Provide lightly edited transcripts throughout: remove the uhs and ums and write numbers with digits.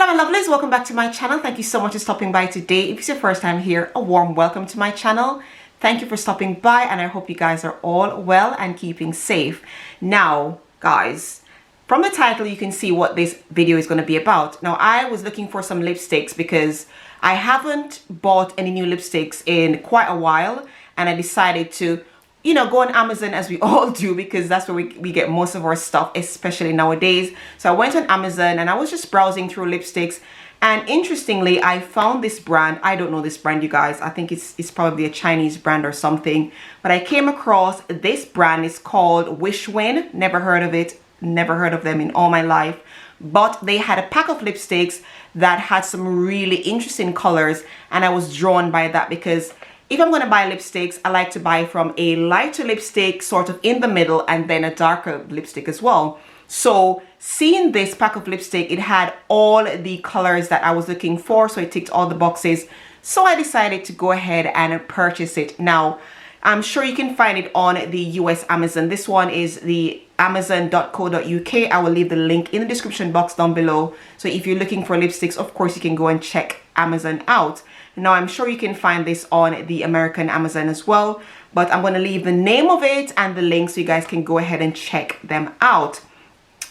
Hello my lovelies, welcome back to my channel. Thank you so much for stopping by today. If it's your first time here, a warm welcome to my channel. Thank you for stopping by and I hope you guys are all well and keeping safe. Now guys, from the title you can see what this video is going to be about. Now I was looking for some lipsticks because I haven't bought any new lipsticks in quite a while, and I decided to go on Amazon, as we all do, because that's where we get most of our stuff, especially nowadays. So I went on Amazon and I was just browsing through lipsticks, and interestingly I found this brand. I don't know this brand, you guys. I think it's probably a Chinese brand or something, but I came across this brand. It's called Wishwin. Never heard of it, never heard of them in all my life, but they had a pack of lipsticks that had some really interesting colors, and I was drawn by that because if I'm going to buy lipsticks, I like to buy from a lighter lipstick sort of in the middle and then a darker lipstick as well. So seeing this pack of lipstick, it had all the colors that I was looking for, so it ticked all the boxes. So I decided to go ahead and purchase it. Now I'm sure you can find it on the US Amazon. This one is the amazon.co.uk. I will leave the link in the description box down below. So if you're looking for lipsticks, of course you can go and check Amazon out. Now I'm sure you can find this on the American Amazon as well, but I'm going to leave the name of it and the link so you guys can go ahead and check them out.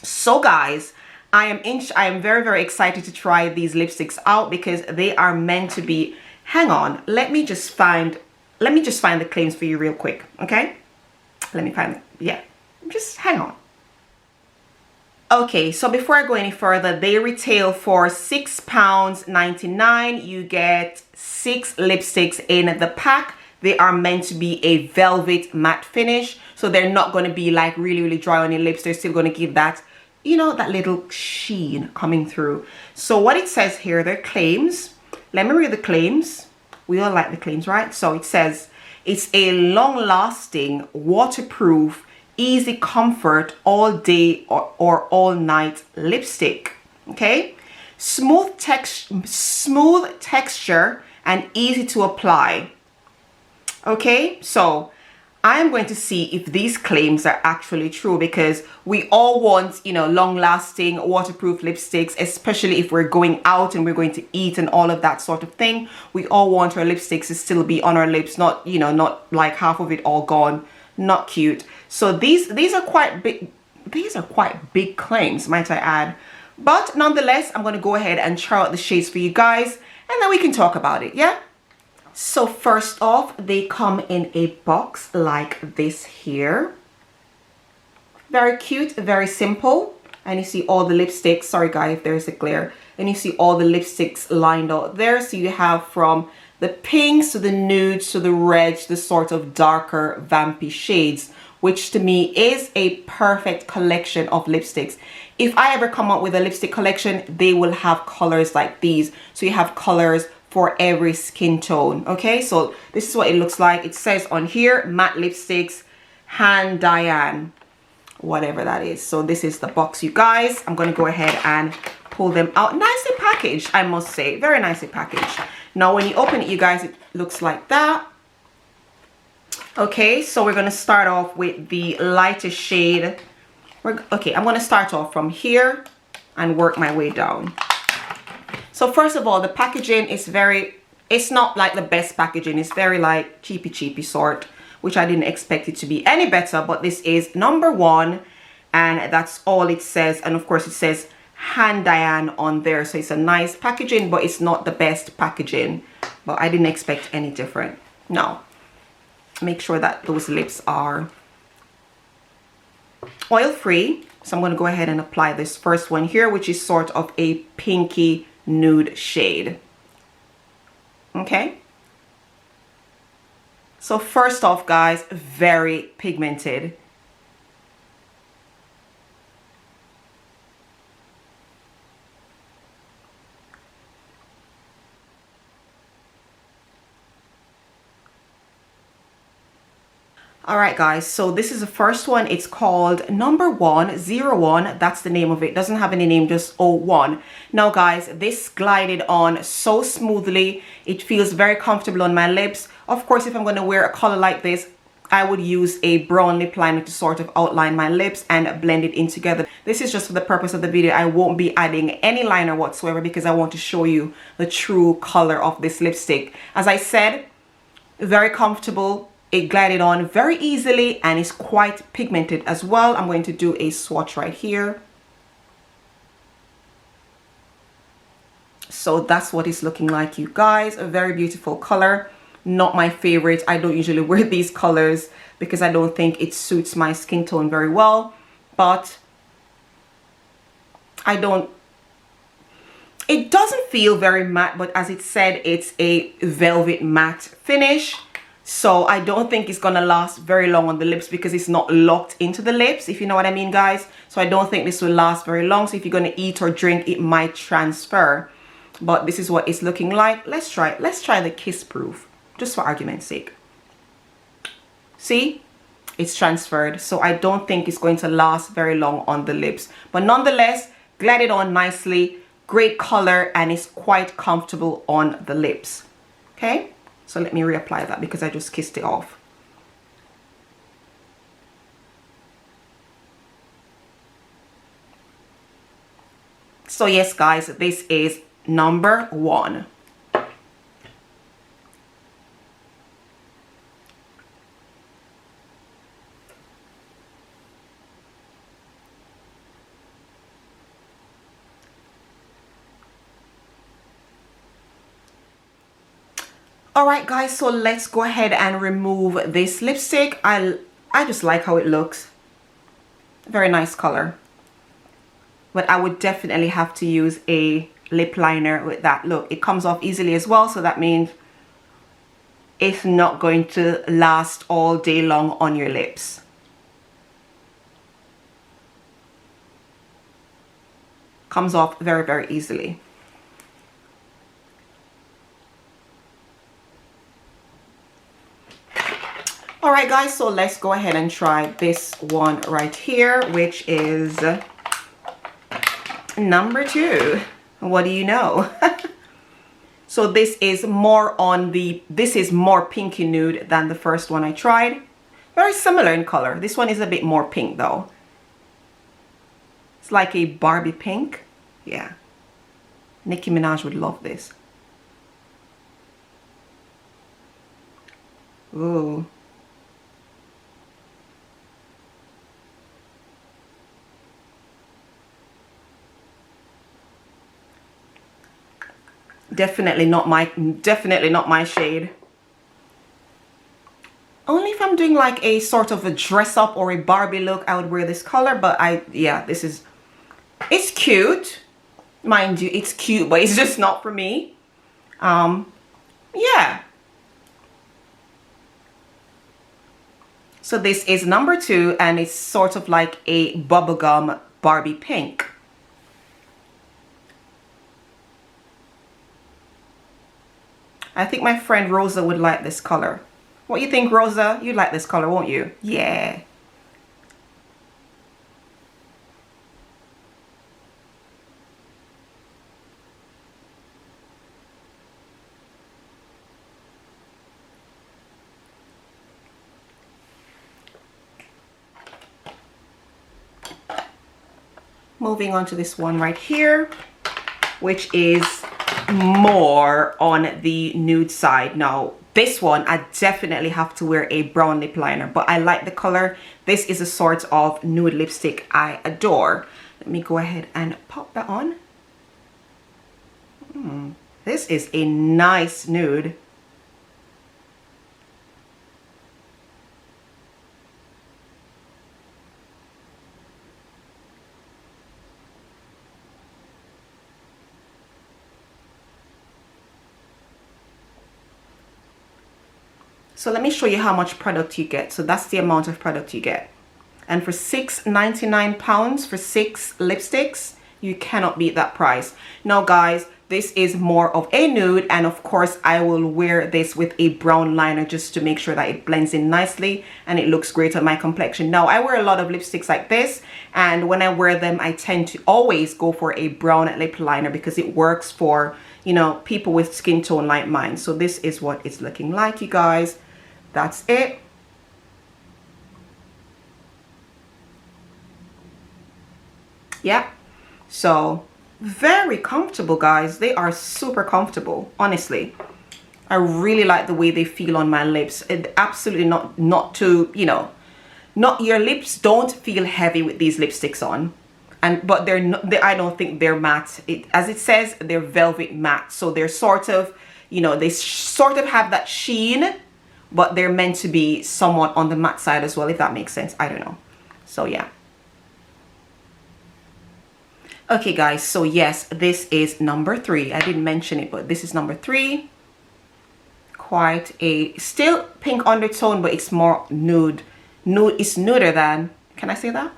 So guys, I am very excited to try these lipsticks out because they are meant to be, hang on, let me just find the claims for you real quick, okay? Let me find it. Yeah, just hang on. Okay, so before I go any further, they retail for £6.99. You get 6 lipsticks in the pack. They are meant to be a velvet matte finish, so they're not going to be like really dry on your lips. They're still going to give that, that little sheen coming through. So what it says here, their claims, let me read the claims. We all like the claims, right? So it says it's a long-lasting, waterproof, easy comfort all day or all night lipstick. Okay, smooth texture and easy to apply. Okay, so I am going to see if these claims are actually true, because we all want long-lasting waterproof lipsticks, especially if we're going out and we're going to eat and all of that sort of thing. We all want our lipsticks to still be on our lips, not not like half of it all gone. Not cute. So these are quite big. These are quite big claims, might I add. But nonetheless, I'm going to go ahead and try out the shades for you guys, and then we can talk about it. Yeah. So first off, they come in a box like this here. Very cute, very simple. And you see all the lipsticks. Sorry guys if there's a glare. And you see all the lipsticks lined out there. So you have from the pinks to the nudes to the reds, the sort of darker vampy shades, which to me is a perfect collection of lipsticks. If I ever come up with a lipstick collection, they will have colors like these. So you have colors for every skin tone. Okay, so this is what it looks like. It says on here, matte lipsticks, Handaiyan, whatever that is. So this is the box, you guys. I'm going to go ahead and pull them out. Nicely packaged, I must say. Very nicely packaged. Now when you open it, you guys, it looks like that. Okay, so we're going to start off with the lightest shade. Okay, I'm going to start off from here and work my way down. So first of all, the packaging is it's not like the best packaging. It's very like cheapy sort, which I didn't expect it to be any better, but this is #1 and that's all it says. And of course it says Handaiyan on there, so it's a nice packaging, but it's not the best packaging, but I didn't expect any different. Now make sure that those lips are oil free. So I'm going to go ahead and apply this first one here, which is sort of a pinky nude shade. Okay, so first off guys, very pigmented. All right guys, so this is the first one. It's called #101. That's the name of it. Doesn't have any name, just 01. Now guys, this glided on so smoothly. It feels very comfortable on my lips. Of course, if I'm going to wear a color like this, I would use a brown lip liner to sort of outline my lips and blend it in together. This is just for the purpose of the video. I won't be adding any liner whatsoever because I want to show you the true color of this lipstick. As I said, very comfortable. It glided on very easily and is quite pigmented as well. I'm going to do a swatch right here. So that's what it's looking like, you guys. A very beautiful color. Not my favorite. I don't usually wear these colors because I don't think it suits my skin tone very well, but it doesn't feel very matte, but as it said, it's a velvet matte finish, so I don't think it's gonna last very long on the lips because it's not locked into the lips, if you know what I mean, guys. So I don't think this will last very long. So if you're gonna eat or drink, it might transfer, but this is what it's looking like. Let's try the kiss proof, just for argument's sake. See, it's transferred, so I don't think it's going to last very long on the lips, but nonetheless, glided on nicely, great color, and it's quite comfortable on the lips. Okay, so let me reapply that because I just kissed it off. So yes, guys, this is number 1. All right, guys, so let's go ahead and remove this lipstick. I just like how it looks. Very nice color. But I would definitely have to use a lip liner with that look. It comes off easily as well, so that means it's not going to last all day long on your lips. Comes off very, very easily. All right, guys, so let's go ahead and try this one right here, which is number 2. What do you know? So this is more pinky nude than the first one I tried. Very similar in color. This one is a bit more pink though. It's like a Barbie pink. Yeah. Nicki Minaj would love this. Ooh. Definitely not my shade. Only if I'm doing like a sort of a dress up or a Barbie look, I would wear this color. But yeah, it's cute, mind you, it's cute, but it's just not for me. Yeah. So this is number 2, and it's sort of like a bubblegum Barbie pink. I think my friend Rosa would like this color. What you think, Rosa? You'd like this color, won't you? Yeah. Moving on to this one right here, which is more on the nude side. Now this one I definitely have to wear a brown lip liner, but I like the color. This is a sort of nude lipstick I adore. Let me go ahead and pop that on. This is a nice nude. So let me show you how much product you get. So that's the amount of product you get. And for £6.99 for 6 lipsticks, you cannot beat that price. Now guys, this is more of a nude, and of course I will wear this with a brown liner just to make sure that it blends in nicely and it looks great on my complexion. Now I wear a lot of lipsticks like this, and when I wear them I tend to always go for a brown lip liner because it works for, you know, people with skin tone like mine. So this is what it's looking like, you guys. That's it. Yeah, so very comfortable, guys. They are super comfortable, honestly. I really like the way they feel on my lips. It absolutely not too, you know, not, your lips don't feel heavy with these lipsticks on. And but they're not, I don't think they're matte. As it says, they're velvet matte, so they're sort of, you know, they sort of have that sheen, but they're meant to be somewhat on the matte side as well, if that makes sense. I don't know. So yeah. Okay guys, so yes, this is number 3. I didn't mention it, but this is number 3. Quite a still pink undertone, but it's more nude. It's nuder than, can I say that?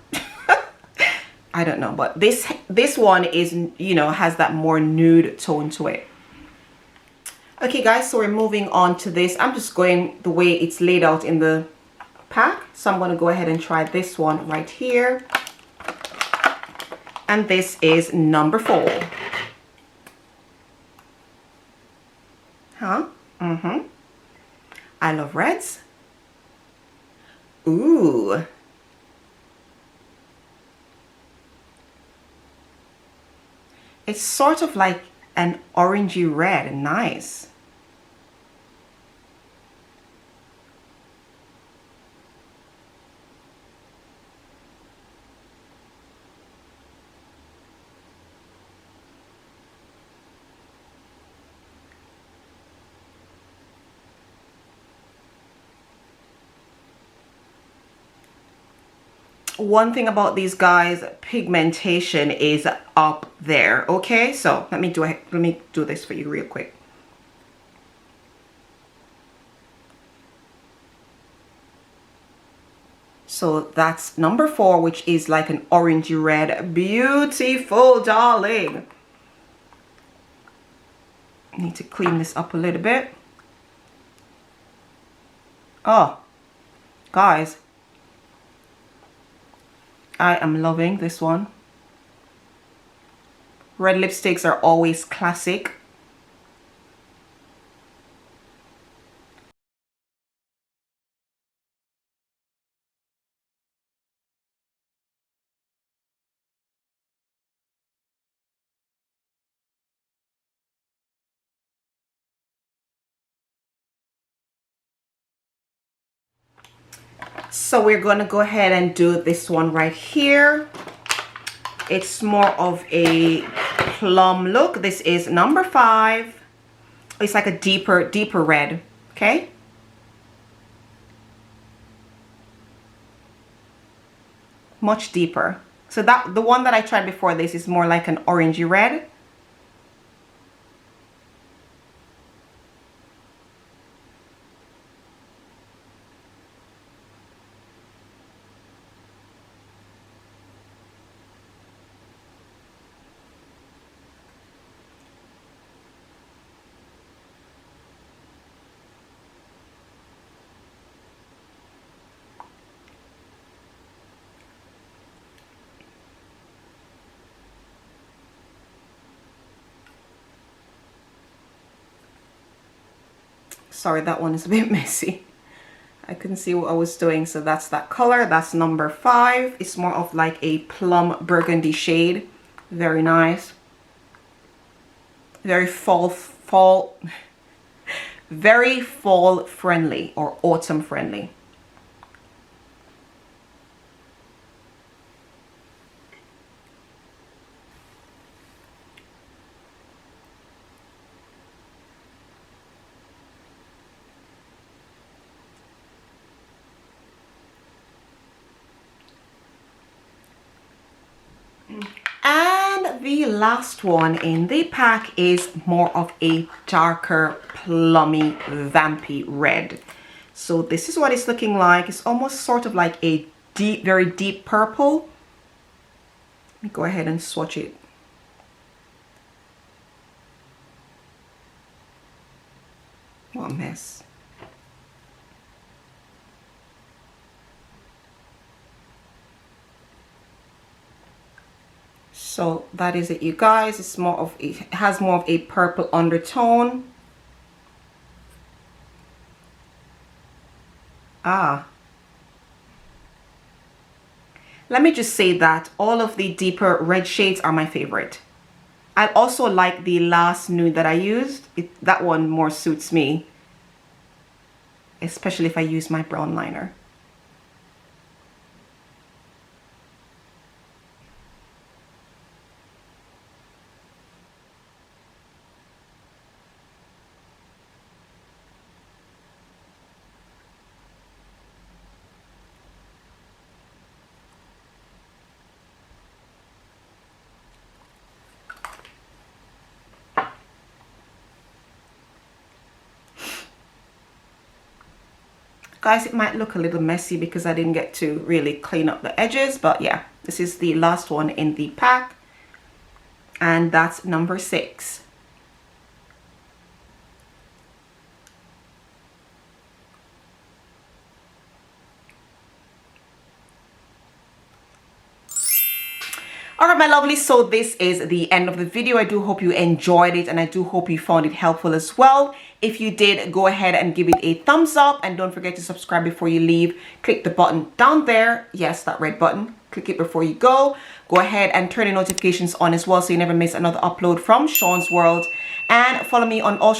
I don't know, but this one is, you know, has that more nude tone to it. Okay guys, so we're moving on to this. I'm just going the way it's laid out in the pack, so I'm going to go ahead and try this one right here. And this is number 4. Huh? I love reds. Ooh. It's sort of like an orangey red. Nice. One thing about these guys, pigmentation is up there. Okay, so let me do this for you real quick. So that's number 4, which is like an orangey red. Beautiful, darling. Need to clean this up a little bit. Oh, guys, I am loving this one. Red lipsticks are always classic. So we're going to go ahead and do this one right here. It's more of a plum look. This is number 5. It's like a deeper red. Okay. Much deeper. So that the one that I tried before this is more like an orangey red. Sorry, that one is a bit messy. I couldn't see what I was doing. So that's that color. That's number 5. It's more of like a plum burgundy shade. Very nice. Very very fall friendly or autumn friendly. And the last one in the pack is more of a darker plummy vampy red. So this is what it's looking like. It's almost sort of like a deep, very deep purple. Let me go ahead and swatch it. What a mess. So that is it, you guys. It's more of, it has more of a purple undertone. let me just say that all of the deeper red shades are my favorite. I also like the last nude that I used. That one more suits me, especially if I use my brown liner. Guys, it might look a little messy because I didn't get to really clean up the edges, but yeah, this is the last one in the pack, and that's number 6. Alright my lovely, so this is the end of the video. I do hope you enjoyed it and I do hope you found it helpful as well. If you did, go ahead and give it a thumbs up and don't forget to subscribe before you leave. Click the button down there. Yes, that red button. Click it before you go. Go ahead and turn the notifications on as well so you never miss another upload from Shaunz World. And follow me on all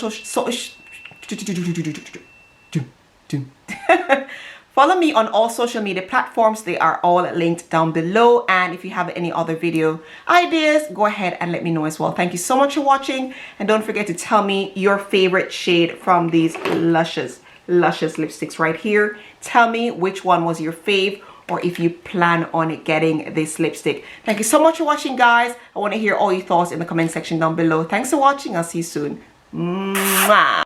follow me on all social media platforms. They are all linked down below. And if you have any other video ideas, go ahead and let me know as well. Thank you so much for watching. And don't forget to tell me your favorite shade from these luscious lipsticks right here. Tell me which one was your fave, or if you plan on getting this lipstick. Thank you so much for watching, guys. I want to hear all your thoughts in the comment section down below. Thanks for watching. I'll see you soon. Mwah.